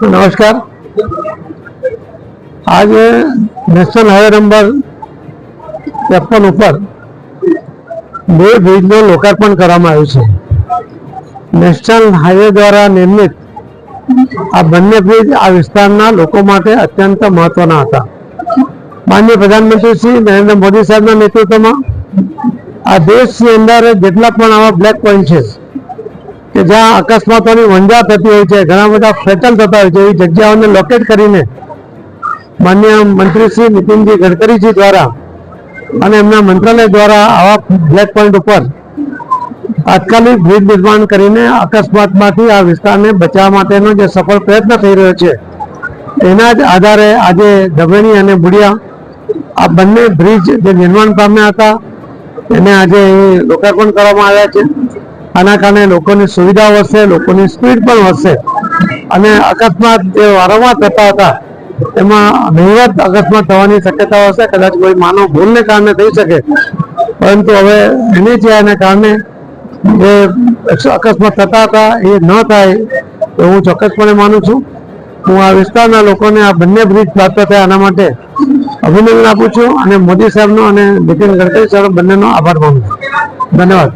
नमस्कार। आज national highway number 53 पर બે બ્રિજનું લોકાર્પણ કરવામાં આવ્યું છે। નેશનલ હાઈવે દ્વારા નિર્મિત આ બંને બ્રિજ આ વિસ્તારના લોકો માટે અત્યંત મહત્વના હતા। માનનીય પ્રધાનમંત્રી શ્રી નરેન્દ્ર મોદી સાહેબના નેતૃત્વમાં આ દેશની અંદર જેટલા પણ આવા બ્લેક પોઈન્ટ છે કે જ્યાં અકસ્માતોની વંજા થતી હોય છે, ઘણા બધા ફેટલ થતા હોય છે, એવી જગ્યાઓને લોકેટ કરીને માનનીય મંત્રી શ્રી નીતિનજી ગડકરીજી દ્વારા અને એમના મંત્રાલય દ્વારા આવા બ્લેક પોઈન્ટ ઉપર તાત્કાલિક બ્રિજ નિર્માણ કરીને અકસ્માતમાંથી આ વિસ્તારને બચાવવા માટેનો જે સફળ પ્રયત્ન થઈ રહ્યો છે એના જ આધારે આજે ધવેણી અને બુડિયા આ બંને બ્રિજ જે નિર્માણ પામ્યા હતા એને આજે લોકાર્પણ કરવામાં આવ્યા છે। આના કારણે લોકોની સુવિધા વધશે, લોકોની સ્પીડ પણ વધશે અને અકસ્માત જે વારંવાર થતા હતા એમાં નહીવત અકસ્માત થવાની શક્યતાઓ હશે। કદાચ કોઈ માનવ ભૂલને કારણે થઈ શકે, પરંતુ હવે એના કારણે જે અકસ્માત થતા હતા એ ન થાય તો હું ચોક્કસપણે માનું છું। હું આ વિસ્તારના લોકોને આ બંને બ્રિજ પ્રાપ્ત થયા આના માટે અભિનંદન આપું છું અને મોદી સાહેબનો અને નીતિન ગડકરી સાહેબ બંનેનો આભાર માનું છું। ધન્યવાદ।